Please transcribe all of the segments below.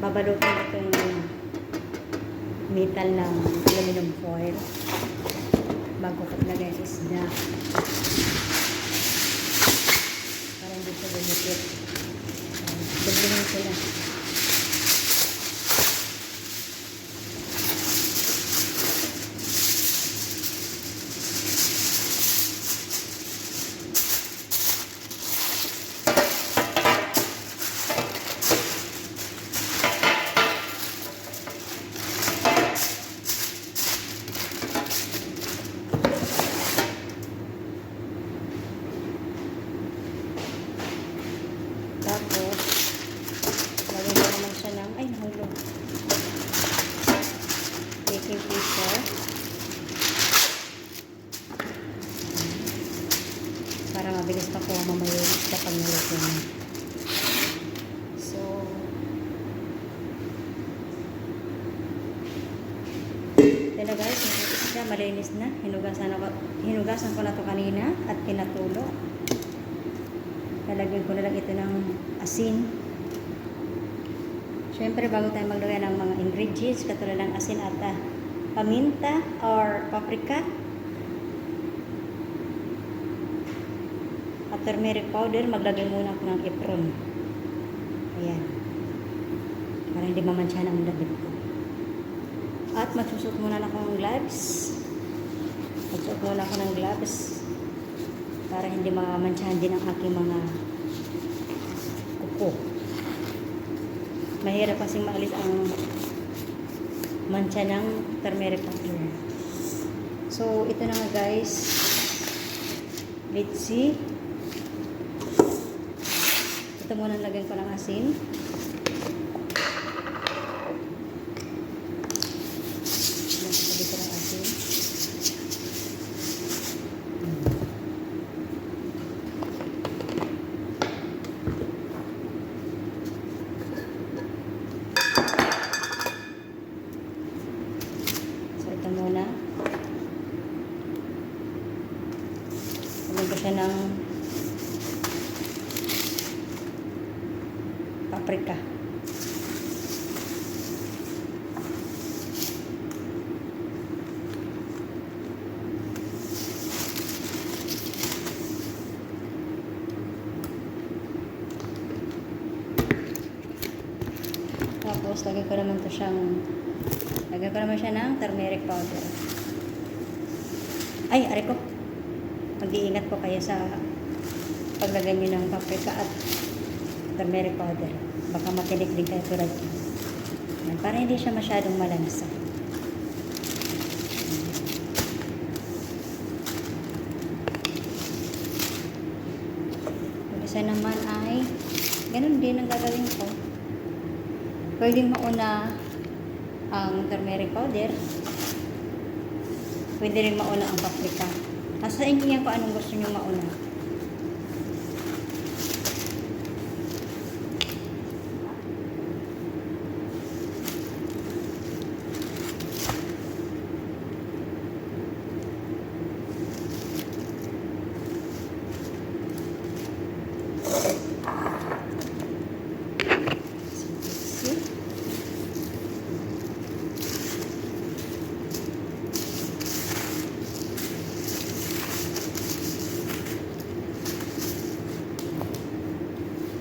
babalutin ito yung metal ng aluminum foil bago ko ilagay ang isda para hindi siya lumipit. Dublihin ko na. Tapos, lagyan ko naman siya ng, ay, nahulog. Baking paper. Para mabilis pa kuha mamaya yung isda pag naluto na. So, ito na guys, yung isda, malinis na. Hinugasan ko na ito kanina at pinatulo. Lalagyan ko na lang ito ng asin. Siyempre, bago tayo maglagay ng mga ingredients, katulad ng asin at paminta or paprika at turmeric powder, maglagay muna ako ng apron. Ayan. Para hindi mamansyahan ang damit ko. At magsusot muna ako ng gloves. Magsusot muna ako ng gloves para hindi mamansyahan din ang aking mga kuko. Mahirap kasing maalis ang mancha ng turmeric powder. So, ito na nga guys. Let's see. Ito muna lagyan ko ng asin. Lagyan ko ng asin. Ito muna. Lagyan ko siya ng paprika. Tapos, lagyan ko naman siya ng turmeric powder. Ay, ari ko. Mag-iingat po kayo sa paglagay nyo ng paprika at turmeric powder. Baka matinik din kayo tulad ko. Para hindi siya masyadong malansa. Yung isa naman ay ganun din ang gagawin ko. Pwedeng mauna ang turmeric powder. Pwede rin mauna ang paprika. Nasa inyo yan kung anong gusto nyo mauna.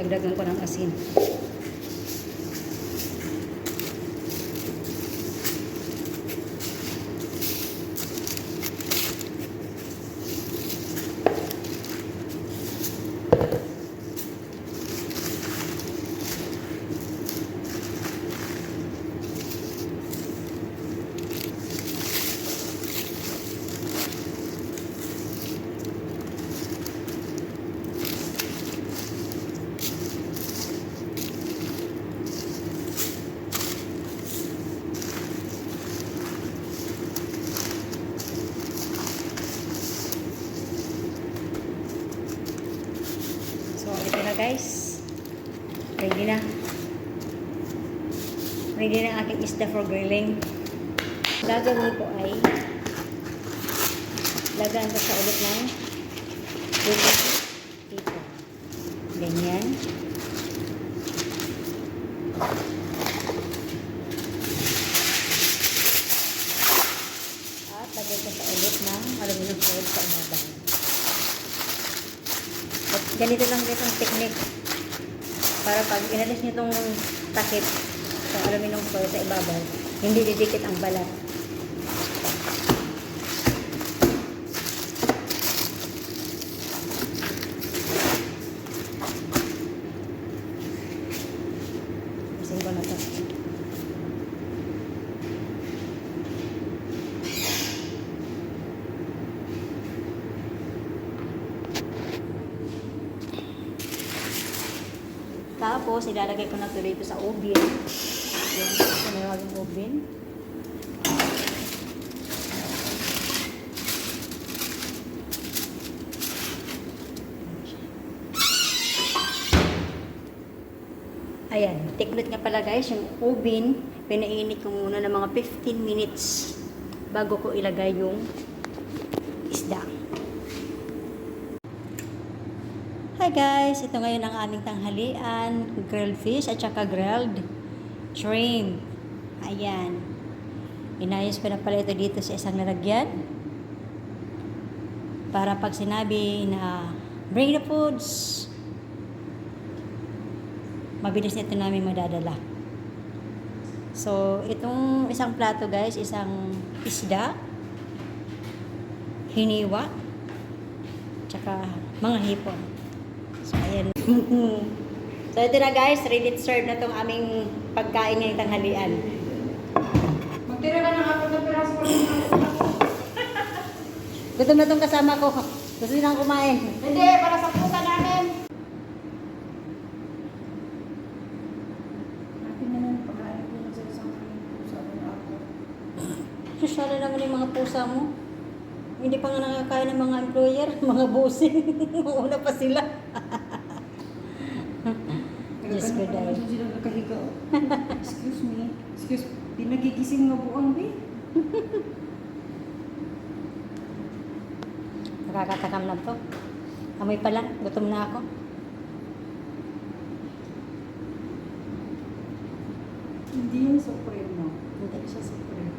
Dagdagan ko ng asin. Guys, ready na. Ready na aking isda for grilling. Gagawin ko ay lagaan ko sa ulit ng dito. Ganyan. Ganito lang itong technique. Para pag inalis nyo itong takip sa aluminum foil sa ibabaw, hindi didikit ang balat. Isin ko na ito. Tapos, ilalagay ko na ito dito sa oven. Yung sinawaging oven. Ayan, tiknot nga pala guys, yung oven, pinainit ko muna ng mga 15 minutes bago ko ilagay yung isda. Hi guys, ito ngayon ang aming tanghalian, grilled fish at saka grilled shrimp. Ayan. Inayos ko na pala ito dito sa isang lalagyan. Para pag sinabi na bring the foods, mabilis nito namin madadala. So, itong isang plato guys, isang isda, hiniwa, tsaka mga hipon. So, ayan. So, ito na guys, ready to serve na itong aming pagkain ngayong tanghalian. Magtira ka ng apat na piraso ko ng ako. Gutom na itong kasama ko. Gusto nilang kumain. Hindi, para sa pusa namin. Akin na lang pagkain ko sa isang pusa na ako. Susala naman yung mga pusa mo. Hindi pa nga nakakain ng mga employer, mga bossing. Una pa sila. Diyos ko dahil. Sila nakahiga. Excuse me. Excuse me. Di nagigising nga buang be. Nakakatakam na to. Amoy pa lang, gutom na ako. Hindi yung supreme no. Hindi. Siya supreme.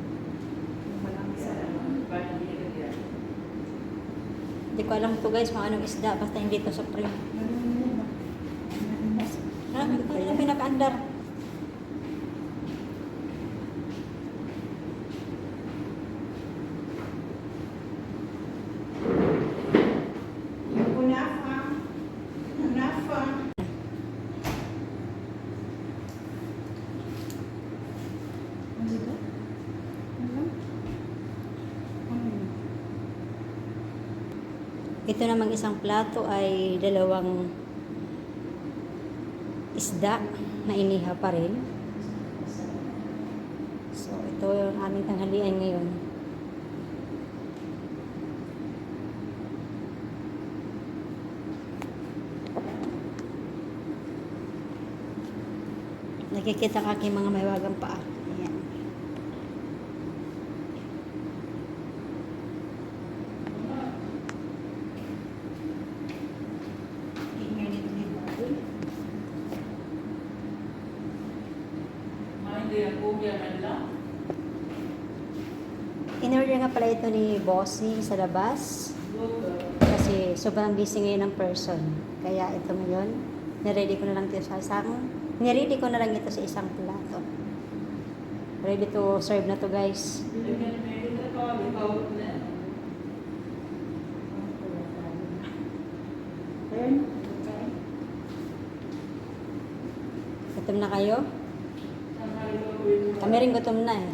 Yung malamig sa Hindi ko alam to guys kung anong isda, basta hindi to supreme. Ano yung pinaka-andar? Yung kunafa. Kunafa. Ano ba? Ano? Ito namang isang plato ay dalawang isda na inihaw pa rin. So, ito yung aming tanghalian ngayon. Nakikita ang aking mga mahiwagang paa. Ayan. Ingay nito ni Baboy. In-order nga pala ito ni Bossing sa labas. Kasi sobrang busy ngayon ng person. Kaya ito ngayon, niready ko na lang ito sa isang plato. Ready to serve na to guys. Gutom na kayo? Kami rin gutom na eh.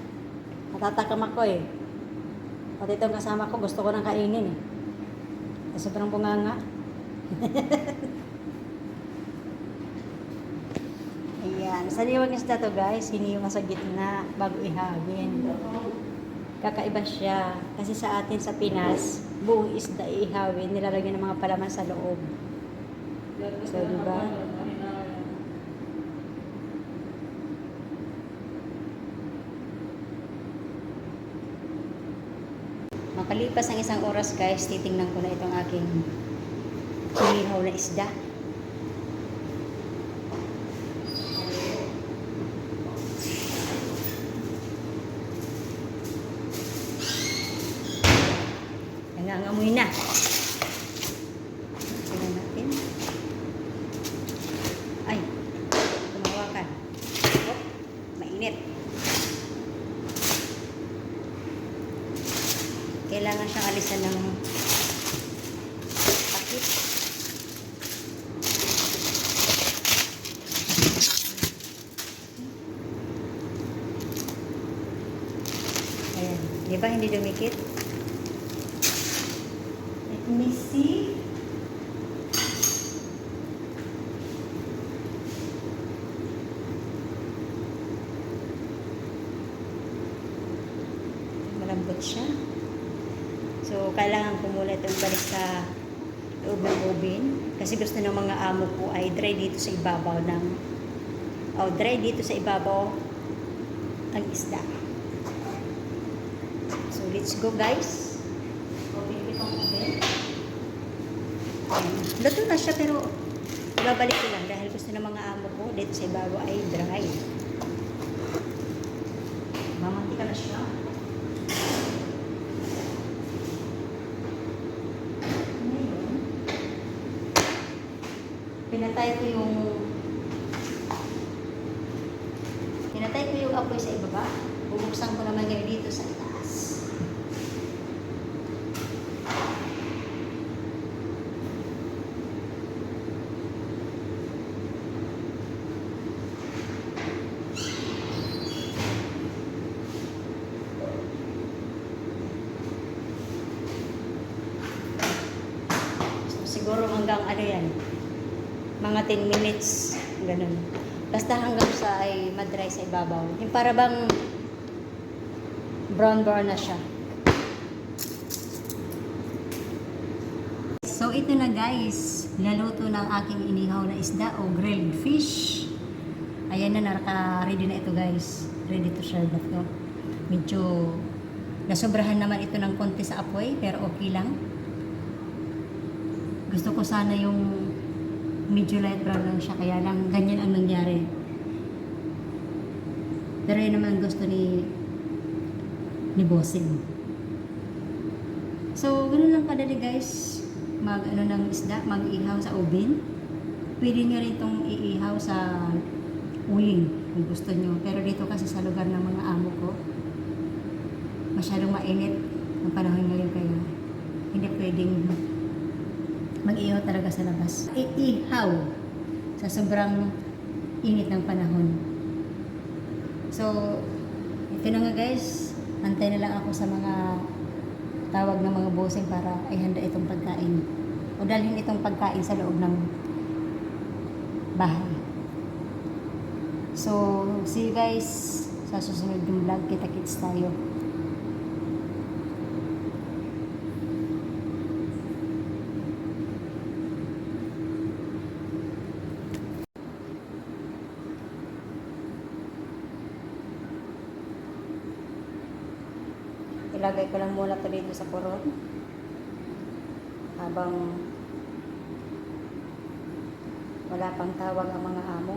Natatakam ako eh. Pati itong kasama ko, gusto ko nang kainin eh. Kasi sobrang bunganga. Ayan. Sariwang isda to guys. Hiniwa sa gitna bago ihawin. Kakaiba siya. Kasi sa atin sa Pinas, buong isda ihawin. Nilalagyan ng mga palaman sa loob. So, diba? Makalipas ang isang oras guys, titingnan ko na itong aking hinihaw na isda. Nangangamoy na. Tingnan natin. kailangan siyang alisan ng takip. Ayan. Di ba hindi dumikit? Let me see. Malambot siya. So, kailangan ko muna itong balik sa loob ng oven. Kasi gusto ng mga amo ko ay dry dito sa ibabaw ng dry dito sa ibabaw ang isda. So, let's go guys. Open ko itong oven. Luto na siya pero babalik ko lang dahil gusto ng mga amo ko dito sa ibabaw ay dry. Mamantika na siya. Ngayon, pinatay ko yung apoy sa ibaba. Bubuksan ko naman ngayon dito sa itaas. So, siguro hanggang ano yan, mga 10 minutes, ganun. Basta hanggang sa ay madry sa ibabaw. Yung para bang brown na siya. So ito na guys, naluto ng aking inihaw na isda o grilled fish. Ayan na, naka-ready na ito guys. Ready to serve na ito. Medyo nasobrahan naman ito ng konti sa apoy, pero okay lang. Gusto ko sana yung medyo light brown lang siya, kaya lang ganyan ang nangyari. Pero yun naman gusto ni Bossing. So, ganun lang kadali guys. Ng isda, mag-ihaw sa oven. Pwede nyo rin itong iihaw sa uling kung gusto nyo. Pero dito kasi sa lugar ng mga amo ko, masyadong mainit ang panahon ngayon, kaya hindi pwedeng mag-ihaw talaga sa labas. Iihaw sa sobrang init ng panahon. So, ito na nga guys. Antay na lang ako sa mga tawag ng mga bossing para ihanda itong pagkain. O dalhin itong pagkain sa loob ng bahay. So, see you guys sa susunod ng vlog. Kita-kits tayo. Ilagay ko lang muna ito dito sa puron habang wala pang tawag ang mga amo.